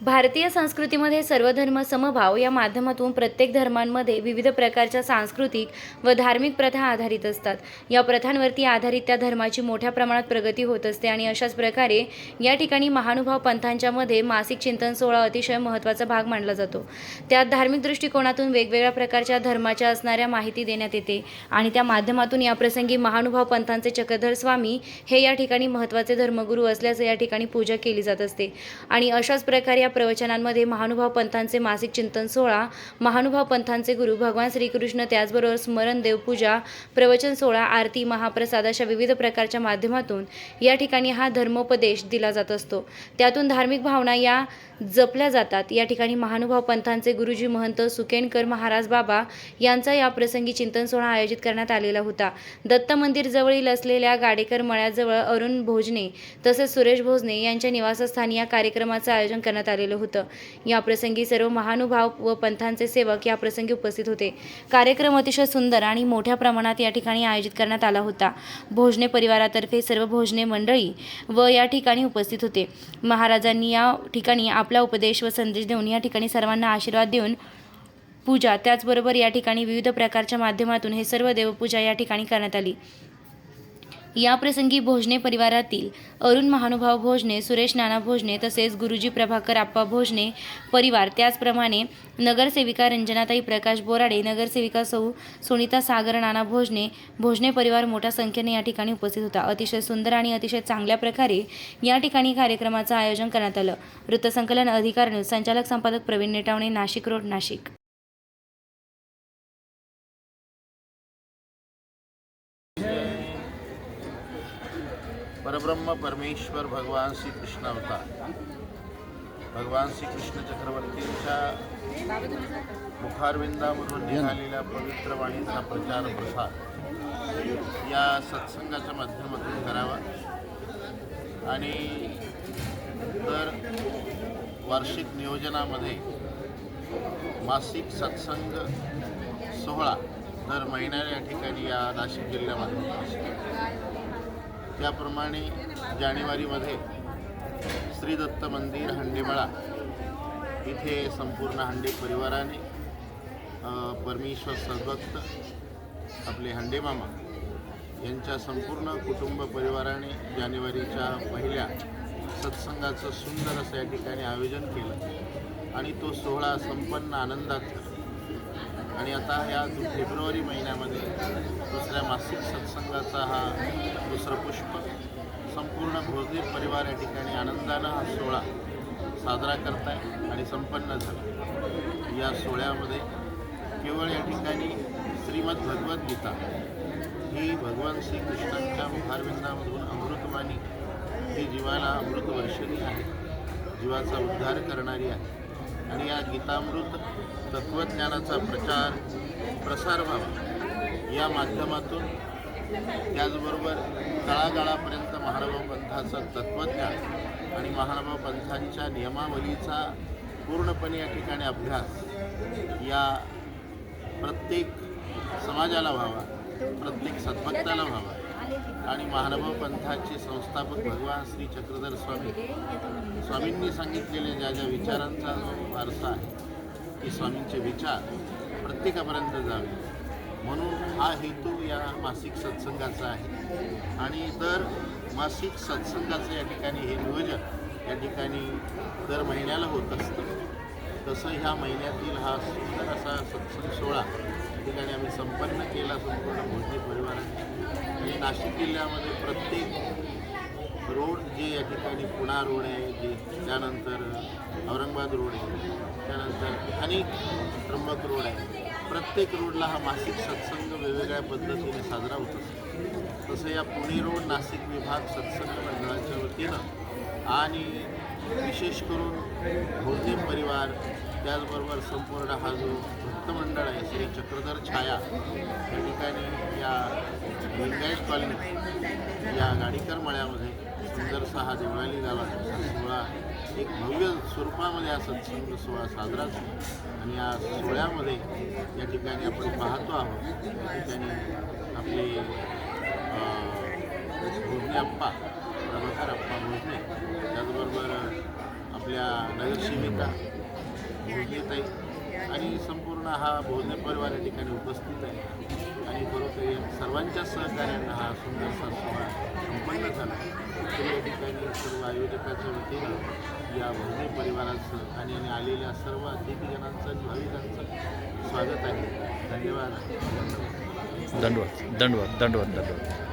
भारतीय संस्कृतीमध्ये सर्वधर्म समभाव या माध्यमातून प्रत्येक धर्मांमध्ये विविध प्रकारच्या सांस्कृतिक व धार्मिक प्रथा आधारित असतात. या प्रथांवरती आधारित त्या धर्माची मोठ्या प्रमाणात प्रगती होत असते आणि अशाच प्रकारे या ठिकाणी महानुभाव पंथांच्या मध्ये मासिक चिंतन सोहळा अतिशय महत्त्वाचा भाग मानला जातो. त्यात धार्मिक दृष्टिकोनातून वेगवेगळ्या प्रकारच्या धर्माच्या असणाऱ्या माहिती देण्यात येते आणि त्या माध्यमातून या प्रसंगी महानुभाव पंथांचे चक्रधर स्वामी हे या ठिकाणी महत्त्वाचे धर्मगुरू असल्याचं या ठिकाणी पूजा केली जात असते. आणि अशाच प्रकारे प्रवचनांमध्ये महानुभाव पंथांचे मासिक चिंतन सोहळा, महानुभाव पंथांचे गुरु भगवान श्रीकृष्ण, त्याचबरोबर स्मरण, देवपूजा, प्रवचन सोहळा, आरती, महाप्रसाद अशा विविध प्रकारच्या माध्यमातून या ठिकाणी हा धर्मोपदेश दिला जात असतो. त्यातून धार्मिक भावना या जपल्या जातात. या ठिकाणी महानुभाव पंथांचे गुरुजी महंत सुकेनकर महाराज बाबा यांचा या प्रसंगी चिंतन सोहळा आयोजित करण्यात आलेला होता. दत्त मंदिर जवळील असलेल्या गाडेकर मळ्याजवळ अरुण भोजने तसेच सुरेश भोजने यांच्या निवासस्थानी या कार्यक्रमाचं आयोजन करण्यात आलेलं होतं. या प्रसंगी सर्व महानुभाव व पंथांचे सेवक या प्रसंगी उपस्थित होते. कार्यक्रम अतिशय सुंदर आणि मोठ्या प्रमाणात या ठिकाणी आयोजित करण्यात आला होता. भोजने परिवारातर्फे सर्व भोजने मंडळी व या ठिकाणी उपस्थित होते. महाराजांनी या ठिकाणी आपला उपदेश व संदेश देऊन या ठिकाणी सर्वांना आशीर्वाद देऊन पूजा, त्याचबरोबर या ठिकाणी विविध प्रकारच्या माध्यमातून हे सर्व देवपूजा या ठिकाणी करण्यात आली. या प्रसंगी भोजने परिवारातील अरुण महानुभाव भोजने, सुरेश नाना भोजने तसेच गुरुजी प्रभाकर आप्पा भोजने परिवार, त्याचप्रमाणे नगरसेविका रंजनाताई प्रकाश बोराडे, नगरसेविका सौ सुनीता सागर नाना भोजने, भोजने परिवार मोठ्या संख्येने या ठिकाणी उपस्थित होता. अतिशय सुंदर आणि अतिशय चांगल्या प्रकारे या ठिकाणी कार्यक्रमाचं आयोजन करण्यात आलं. वृत्तसंकलन अधिकार न्यूज, संचालक संपादक प्रवीण नेटावणे, नाशिक रोड, नाशिक. परब्रह्म परमेश्वर भगवान श्री कृष्ण अवतार, भगवान श्री कृष्ण चक्रवर्तींच्या मुखारविंदामधून निघालेल्या पवित्र वाणीचा प्रचार प्रसार या सत्संगाच्या माध्यमातून करावा आणि दर वार्षिक नियोजनामध्ये मासिक सत्संग सोहळा दर महिन्याला या ठिकाणी या नाशिक जिल्ह्यामध्ये असतो. त्याप्रमाणे जानेवारीमध्ये श्री दत्त मंदिर हंडेमळा इथे संपूर्ण हंडे परिवाराने परमेश्वर सद्भक्त आपले हंडेमामा यांच्या संपूर्ण कुटुंब परिवाराने जानेवारीच्या पहिल्या सत्संगाचं सुंदर असं या ठिकाणी आयोजन केलं आणि तो सोहळा संपन्न आनंदात झाला. आणि आता या फेब्रुवारी महिन्यामध्ये दुसऱ्या मासिक सत्संगाचा हा दुसरं पुष्प संपूर्ण भोजने परिवार या ठिकाणी आनंदानं हा सोहळा साजरा करताय आणि संपन्न झाला. या सोहळ्यामध्ये केवळ या ठिकाणी श्रीमद भगवद्गीता ही भगवान श्रीकृष्णांच्या मुखारविंदामधून अमृतवाणी ही जीवाला अमृतवर्षिणी आहे, जीवाचा उद्धार करणारी आहे आणि या गीतामृत तत्त्वज्ञानाचा प्रचार प्रसार व्हावा या माध्यमातून, त्याचबरोबर तळागाळापर्यंत महानुभाव पंथाचं तत्त्वज्ञान आणि महानुभाव पंथांच्या नियमावलीचा पूर्णपणे या ठिकाणी अभ्यास या प्रत्येक समाजाला व्हावा, प्रत्येक सद्भक्ताला व्हावा आणि महानुभाव पंथाचे संस्थापक भगवान श्री चक्रधर स्वामींनी सांगितलेले ज्या ज्या विचारांचा जो वारसा आहे की स्वामींचे विचार प्रत्येकापर्यंत जावे म्हणून हा हेतू या मासिक सत्संगाचा आहे. आणि दर मासिक सत्संगाचं या ठिकाणी हे नियोजन या ठिकाणी दर महिन्याला होत असतं. तसं ह्या महिन्यातील हा सुंदर असा सत्संग सोहळा या ठिकाणी आम्ही संपन्न केला संपूर्ण भोजने परिवाराने. आणि नाशिक जिल्ह्यामध्ये प्रत्येक रोड जे या ठिकाणी पुणा रोड आहे, जे त्यानंतर औरंगाबाद रोड आहे, त्यानंतर अनेक त्र्यंबक रोड आहे, प्रत्येक रोडला हा मासिक सत्संग वेगवेगळ्या पद्धतीने साजरा होत असतो. तसं या पुणे रोड नाशिक विभाग सत्संग मंडळाच्या वतीनं आणि विशेष करून भोजने परिवार, त्याचबरोबर संपूर्ण हा जो भक्तमंडळ आहे श्री चक्रधर छाया या ठिकाणी या लिंगायत कॉलनी या गाडीकर मळ्यामध्ये सुंदरसा हा दिवाळी गावात सोहळा एक भव्य स्वरूपामध्ये हा सत्संग सोहळा साजरा झाला. आणि या सोहळ्यामध्ये या ठिकाणी आपण पाहतो आहोत या ठिकाणी आपले भोजने आप्पा प्रभाकर आप्पा भोजने, त्याचबरोबर आपल्या नगरसेविका भोजनेताई आणि संपूर्ण हा भोजने परिवार या ठिकाणी उपस्थित आहे आणि खरोखर या सर्वांच्या सहकार्यानं हा सुंदरसा सोहळा संपन्न झाला. तर या ठिकाणी सर्व आयोजकाच्या वतीनं या भोजने परिवाराचं आणि आलेल्या सर्व अतिथीजनांचं आणि भाविकांचं स्वागत आहे. धन्यवाद. दंडवत दंडवत दंडवत दंडवत.